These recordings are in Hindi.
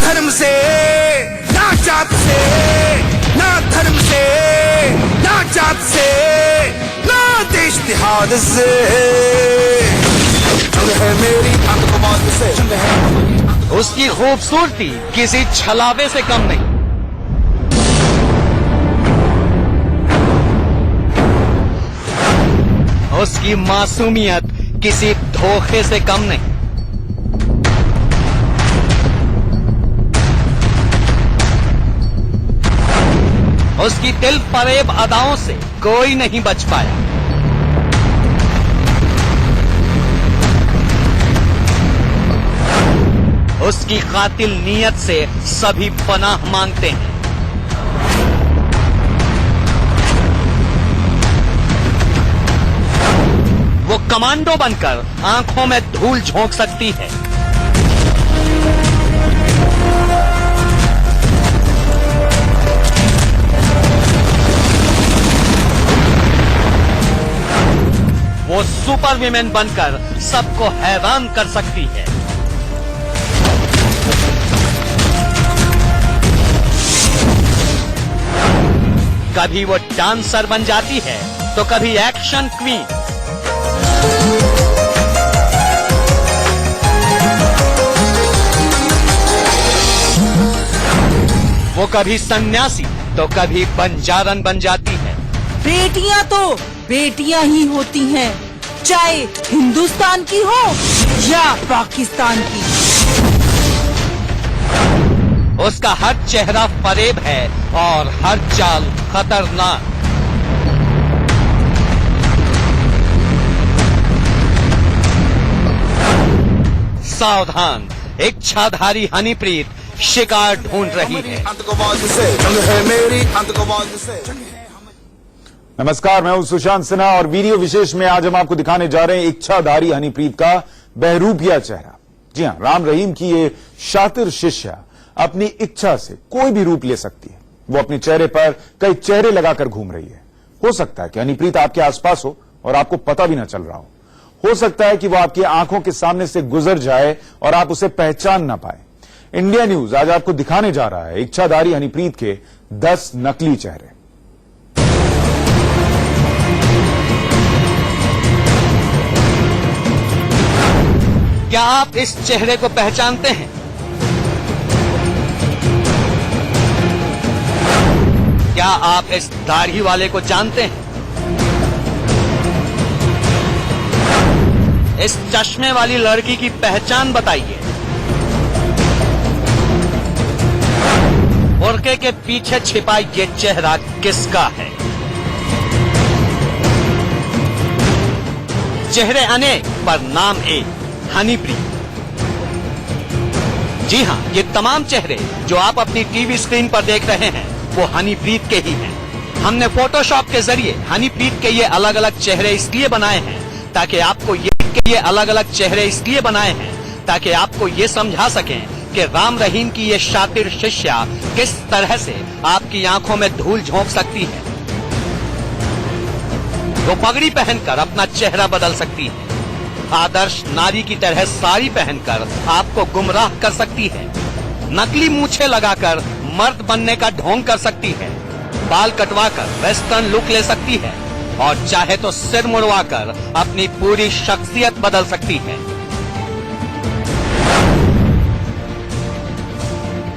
धर्म से ना जात से, ना धर्म से ना जात से, ना देश तिहाद से, जंग है मेरी आतंकवाद से, जंग है। उसकी खूबसूरती किसी छलावे से कम नहीं, उसकी मासूमियत किसी धोखे से कम नहीं। उसकी दिल फरेब अदाओं से कोई नहीं बच पाया। उसकी कातिल नीयत से सभी पनाह मांगते हैं। वो कमांडो बनकर आंखों में धूल झोंक सकती है। वो सुपर वीमेन बनकर सबको हैरान कर सकती है। कभी वो डांसर बन जाती है तो कभी एक्शन क्वीन। वो कभी सन्यासी तो कभी बंजारन बन जाती है। बेटियां तो बेटियां ही होती हैं, चाहे हिंदुस्तान की हो या पाकिस्तान की। उसका हर चेहरा फरेब है और हर चाल खतरनाक। सावधान, इच्छाधारी हनीप्रीत शिकार ढूंढ रही है। आतंकवाद से, जंग है मेरी आतंकवाद से। नमस्कार, मैं हूं सुशांत सिन्हा और वीडियो विशेष में आज हम आपको दिखाने जा रहे हैं इच्छाधारी हनीप्रीत का बहरूपिया चेहरा। जी हां, राम रहीम की ये शातिर शिष्या अपनी इच्छा से कोई भी रूप ले सकती है। वो अपने चेहरे पर कई चेहरे लगाकर घूम रही है। हो सकता है कि हनीप्रीत आपके आसपास हो और आपको पता भी ना चल रहा हो सकता है कि वो आपकी आंखों के सामने से गुजर जाए और आप उसे पहचान ना पाए। इंडिया न्यूज आज आपको दिखाने जा रहा है इच्छाधारी हनीप्रीत के 10 नकली चेहरे। क्या आप इस चेहरे को पहचानते हैं? क्या आप इस दाढ़ी वाले को जानते हैं? इस चश्मे वाली लड़की की पहचान बताइए। बुर्के के पीछे छिपा ये चेहरा किसका है? चेहरे अनेक पर नाम एक, हनीप्रीत। जी हां, ये तमाम चेहरे जो आप अपनी टीवी स्क्रीन पर देख रहे हैं वो हनीप्रीत के ही हैं। हमने फोटोशॉप के जरिए हनीप्रीत के ये अलग अलग चेहरे इसलिए बनाए हैं ताकि आपको ताकि आपको ये समझा सकें कि राम रहीम की ये शातिर शिष्या किस तरह से आपकी आंखों में धूल झोंक सकती है। वो पगड़ी पहनकर अपना चेहरा बदल सकती है। आदर्श नारी की तरह साड़ी पहनकर आपको गुमराह कर सकती है। नकली मूछें लगाकर मर्द बनने का ढोंग कर सकती है। बाल कटवाकर वेस्टर्न लुक ले सकती है और चाहे तो सिर मुड़वाकर अपनी पूरी शख्सियत बदल सकती है।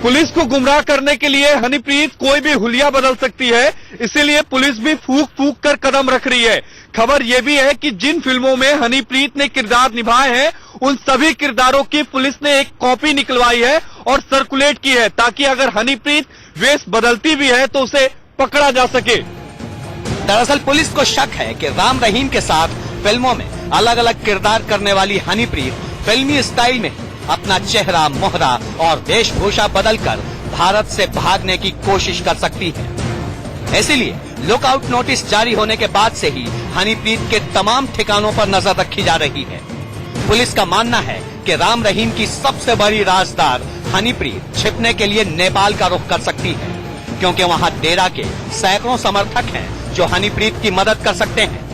पुलिस को गुमराह करने के लिए हनीप्रीत कोई भी हुलिया बदल सकती है, इसीलिए पुलिस भी फूक फूक कर कदम रख रही है। खबर यह भी है कि जिन फिल्मों में हनीप्रीत ने किरदार निभाए हैं उन सभी किरदारों की पुलिस ने एक कॉपी निकलवाई है और सर्कुलेट की है ताकि अगर हनीप्रीत वेश बदलती भी है तो उसे पकड़ा जा सके। दरअसल पुलिस को शक है कि राम रहीम के साथ फिल्मों में अलग अलग किरदार करने वाली हनीप्रीत फिल्मी स्टाइल में अपना चेहरा, मोहरा और वेशभूषा बदलकर भारत से भागने की कोशिश कर सकती है। इसीलिए लुकआउट नोटिस जारी होने के बाद से ही हनीप्रीत के तमाम ठिकानों पर नजर रखी जा रही है। पुलिस का मानना है कि राम रहीम की सबसे बड़ी राजदार हनीप्रीत छिपने के लिए नेपाल का रुख कर सकती है, क्योंकि वहां डेरा के सैकड़ों समर्थक हैं जो हनीप्रीत की मदद कर सकते हैं।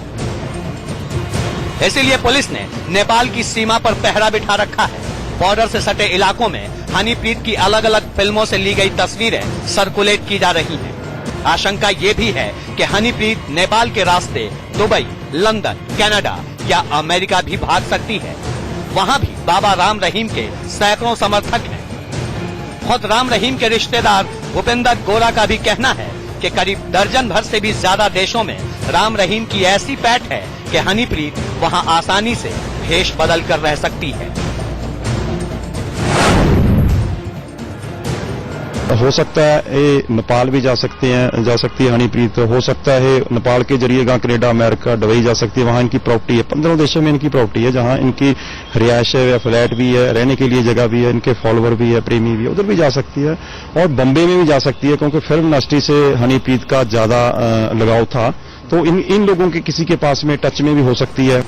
इसीलिए पुलिस ने नेपाल की सीमा पर पहरा बिठा रखा है बॉर्डर से सटे इलाकों में हनीप्रीत की अलग अलग फिल्मों से ली गई तस्वीरें सर्कुलेट की जा रही हैं। आशंका ये भी है कि हनीप्रीत नेपाल के रास्ते दुबई, लंदन, कनाडा या अमेरिका भी भाग सकती है। वहां भी बाबा राम रहीम के सैकड़ों समर्थक हैं। खुद राम रहीम के रिश्तेदार भूपेंद्र गोरा का भी कहना है कि करीब दर्जन भर से भी ज्यादा देशों में राम रहीम की ऐसी पैठ है कि हनीप्रीत वहां आसानी से भेष बदल कर रह सकती है। हो सकता है ये नेपाल भी जा सकती है हनीप्रीत। हो सकता है नेपाल के जरिए कनाडा, अमेरिका, दुबई जा सकती है। वहां इनकी प्रॉपर्टी है, 15 देशों में इनकी प्रॉपर्टी है, जहां इनकी रिहायश है या फ्लैट भी है, रहने के लिए जगह भी है, इनके फॉलोअर भी है, प्रेमी भी है, उधर भी जा सकती है। और बम्बे में भी जा सकती है, क्योंकि फिल्म इंडस्ट्री से हनीप्रीत का ज्यादा लगाव था, तो इन लोगों के किसी के पास में टच में भी हो सकती है।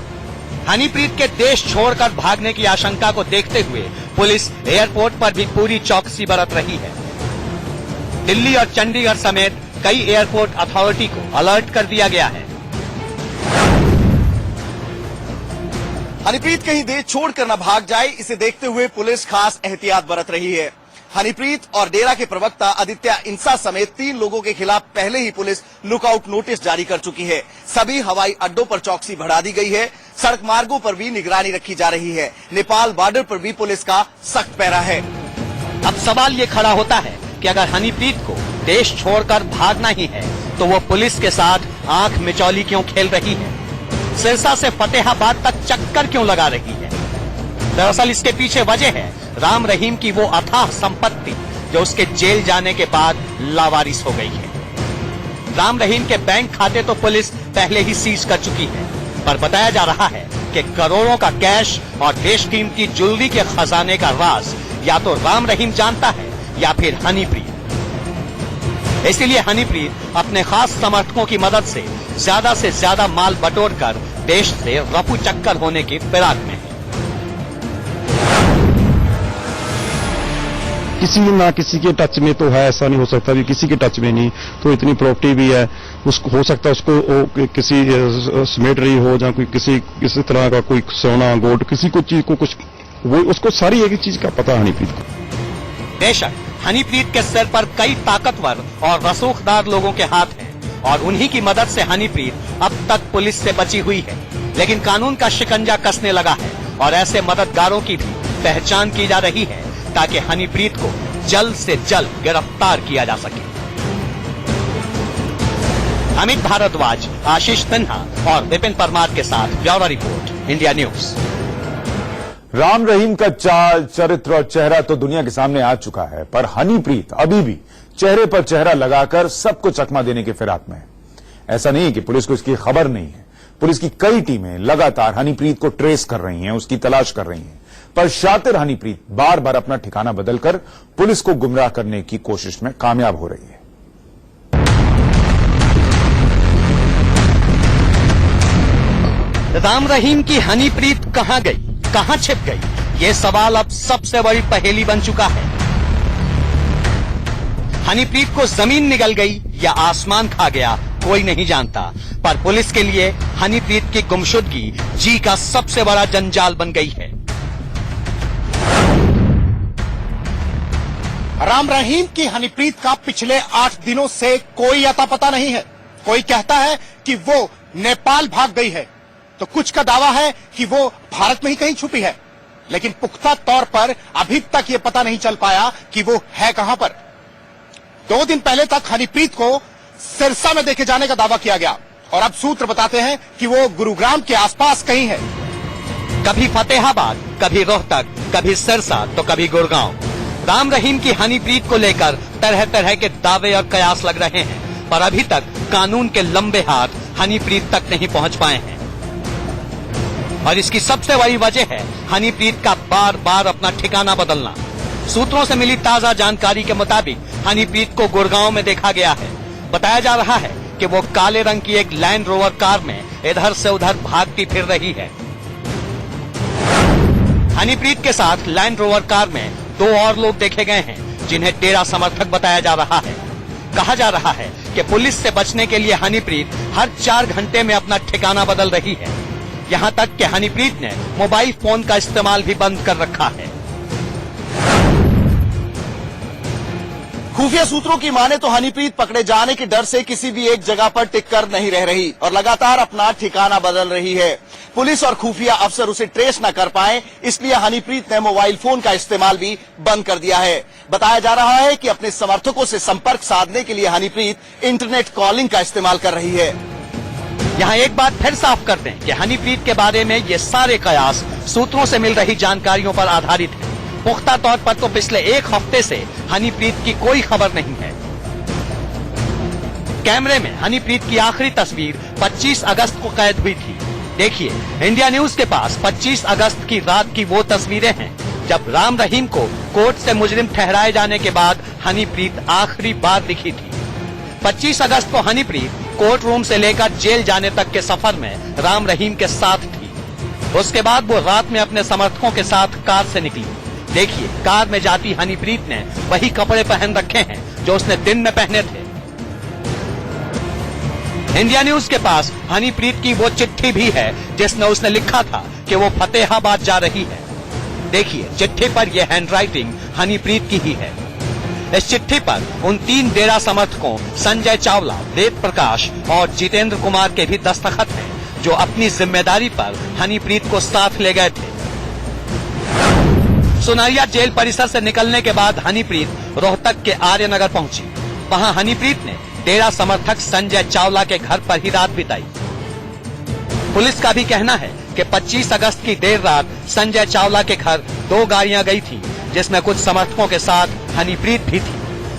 हनीप्रीत के देश छोड़कर भागने की आशंका को देखते हुए पुलिस एयरपोर्ट पर भी पूरी चौकसी बरत रही है। दिल्ली और चंडीगढ़ समेत कई एयरपोर्ट अथॉरिटी को अलर्ट कर दिया गया है। हनीप्रीत कहीं देश छोड़कर न भाग जाए, इसे देखते हुए पुलिस खास एहतियात बरत रही है। हनीप्रीत और डेरा के प्रवक्ता आदित्य इंसा समेत 3 लोगों के खिलाफ पहले ही पुलिस लुकआउट नोटिस जारी कर चुकी है। सभी हवाई अड्डों पर चौकसी बढ़ा दी गई है। सड़क मार्गों पर भी निगरानी रखी जा रही है। नेपाल बॉर्डर पर भी पुलिस का सख्त पहरा है। अब सवाल ये खड़ा होता है कि अगर हनीप्रीत को देश छोड़कर भागना ही है तो वो पुलिस के साथ आंख मिचौली क्यों खेल रही है? सिरसा से फतेहाबाद तक चक्कर क्यों लगा रही है? दरअसल इसके पीछे वजह है राम रहीम की वो अथाह संपत्ति जो उसके जेल जाने के बाद लावारिस हो गई है। राम रहीम के बैंक खाते तो पुलिस पहले ही सीज कर चुकी है, पर बताया जा रहा है कि करोड़ों का कैश और बेशकीमती ज्वेलरी के खजाने का राज या तो राम रहीम जानता है या फिर हनीप्रीत। इसलिए हनीप्रीत अपने खास समर्थकों की मदद से ज्यादा माल बटोरकर देश से रफू चक्कर होने की फिराक में है। किसी ना किसी के टच में तो है, ऐसा नहीं हो सकता भी किसी के टच में नहीं। तो इतनी प्रॉपर्टी भी है, उसको हो सकता है उसको किसी समेट रही हो, या कोई किसी तरह का कोई सोना गोल्ड किसी को चीज को कुछ वो उसको सारी एक चीज का पता है हनीप्रीत को। बेशक हनीप्रीत के सिर पर कई ताकतवर और रसूखदार लोगों के हाथ हैं और उन्हीं की मदद से हनीप्रीत अब तक पुलिस से बची हुई है, लेकिन कानून का शिकंजा कसने लगा है और ऐसे मददगारों की भी पहचान की जा रही है ताकि हनीप्रीत को जल्द से जल्द गिरफ्तार किया जा सके। अमित भारद्वाज, आशीष सिन्हा और विपिन परमार के साथ bureau report, India news. Ram Rahim का चाल, चरित्र और चेहरा तो दुनिया के सामने आ चुका है, पर हनीप्रीत अभी भी चेहरे पर चेहरा लगाकर सबको चकमा देने के फिराक में है। ऐसा नहीं कि पुलिस को इसकी खबर नहीं है। पुलिस की कई टीमें लगातार हनीप्रीत को ट्रेस कर रही हैं, उसकी तलाश कर रही हैं, पर शातिर हनीप्रीत बार बार अपना ठिकाना बदलकर पुलिस को गुमराह करने की कोशिश में कामयाब हो रही है। राम रहीम की हनीप्रीत कहां गई, कहां छिप गई, ये सवाल अब सबसे बड़ी पहेली बन चुका है। हनीप्रीत को जमीन निगल गई या आसमान खा गया, कोई नहीं जानता, पर पुलिस के लिए हनीप्रीत की गुमशुदगी जी का सबसे बड़ा जंजाल बन गई है। राम रहीम की हनीप्रीत का पिछले 8 दिनों से कोई अता पता नहीं है। कोई कहता है कि वो नेपाल भाग गई है, तो कुछ का दावा है कि वो भारत में ही कहीं छुपी है, लेकिन पुख्ता तौर पर अभी तक ये पता नहीं चल पाया कि वो है कहां पर। 2 दिन पहले तक हनीप्रीत को सिरसा में देखे जाने का दावा किया गया और अब सूत्र बताते हैं कि वो गुरुग्राम के आसपास कहीं है। कभी फतेहाबाद, कभी रोहतक, कभी सिरसा तो कभी गुड़गांव। राम रहीम की हनीप्रीत को लेकर तरह तरह के दावे और कयास लग रहे हैं, पर अभी तक कानून के लंबे हाथ हनीप्रीत तक नहीं पहुंच पाए हैं। और इसकी सबसे बड़ी वजह है हनीप्रीत का बार बार अपना ठिकाना बदलना। सूत्रों से मिली ताजा जानकारी के मुताबिक हनीप्रीत को गुड़गांव में देखा गया है। बताया जा रहा है कि वो काले रंग की एक लैंड रोवर कार में इधर से उधर भागती फिर रही है। हनीप्रीत के साथ लैंड रोवर कार में 2 और लोग देखे गए हैं, जिन्हें डेरा समर्थक बताया जा रहा है। कहा जा रहा है कि पुलिस से बचने के लिए हनीप्रीत हर 4 घंटे में अपना ठिकाना बदल रही है। यहाँ तक कि हनीप्रीत ने मोबाइल फोन का इस्तेमाल भी बंद कर रखा है। खुफिया सूत्रों की माने तो हनीप्रीत पकड़े जाने के डर से किसी भी एक जगह पर टिककर नहीं रह रही और लगातार अपना ठिकाना बदल रही है। पुलिस और खुफिया अफसर उसे ट्रेस न कर पाए, इसलिए हनीप्रीत ने मोबाइल फोन का इस्तेमाल भी बंद कर दिया है। बताया जा रहा है कि अपने समर्थकों से संपर्क साधने के लिए हनीप्रीत इंटरनेट कॉलिंग का इस्तेमाल कर रही है। यहाँ एक बात फिर साफ कर दें कि हनीप्रीत के बारे में ये सारे कयास सूत्रों से मिल रही जानकारियों पर आधारित है। पुख्ता तौर पर तो पिछले एक हफ्ते से हनीप्रीत की कोई खबर नहीं है। कैमरे में हनीप्रीत की आखिरी तस्वीर 25 अगस्त को कैद हुई थी। देखिए, इंडिया न्यूज के पास 25 अगस्त की रात की वो तस्वीरें हैं जब राम रहीम को कोर्ट से मुजरिम ठहराए जाने के बाद हनीप्रीत आखिरी बार दिखी थी। 25 अगस्त को हनीप्रीत कोर्ट रूम से लेकर जेल जाने तक के सफर में राम रहीम के साथ थी। उसके बाद वो रात में अपने समर्थकों के साथ कार से निकली। देखिए, कार में जाती हनीप्रीत ने वही कपड़े पहन रखे हैं जो उसने दिन में पहने थे। इंडिया न्यूज के पास हनीप्रीत की वो चिट्ठी भी है जिसमें उसने लिखा था कि वो फतेहाबाद जा रही है। देखिए, चिट्ठी पर यह हैंडराइटिंग हनीप्रीत की ही है। इस चिट्ठी पर उन 3 डेरा समर्थकों संजय चावला, वेद प्रकाश और जितेंद्र कुमार के भी दस्तखत हैं, जो अपनी जिम्मेदारी पर हनीप्रीत को साथ ले गए थे। सुनरिया जेल परिसर से निकलने के बाद हनीप्रीत रोहतक के आर्यनगर पहुंची। वहां हनीप्रीत ने डेरा समर्थक संजय चावला के घर पर ही रात बिताई। पुलिस का भी कहना है कि 25 अगस्त की देर रात संजय चावला के घर 2 गाड़ियां गई थी, जिसमें कुछ समर्थकों के साथ हनीप्रीत भी थी,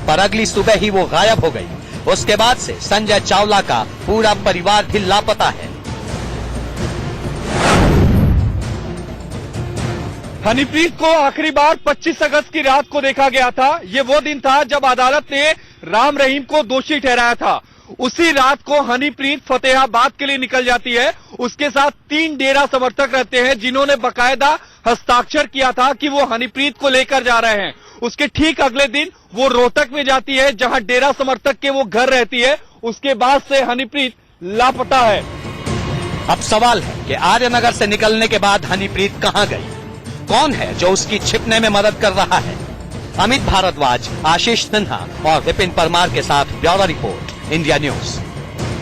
पर अगली सुबह ही वो गायब हो गई। उसके बाद से संजय चावला का पूरा परिवार भी लापता है। हनीप्रीत को आखिरी बार 25 अगस्त की रात को देखा गया था। ये वो दिन था जब अदालत ने राम रहीम को दोषी ठहराया था। उसी रात को हनीप्रीत फतेहाबाद के लिए निकल जाती है। उसके साथ 3 डेरा समर्थक रहते हैं, जिन्होंने बकायदा हस्ताक्षर किया था कि वो हनीप्रीत को लेकर जा रहे हैं। उसके ठीक अगले दिन वो रोहतक में जाती है, जहां डेरा समर्थक के वो घर रहती है। उसके बाद से हनीप्रीत लापता है। अब सवाल है कि आर्यनगर से निकलने के बाद हनीप्रीत कहां गई? कौन है जो उसकी छिपने में मदद कर रहा है? अमित भारद्वाज, आशीष सिन्हा और विपिन परमार के साथ ब्यूरो रिपोर्ट, इंडिया न्यूज।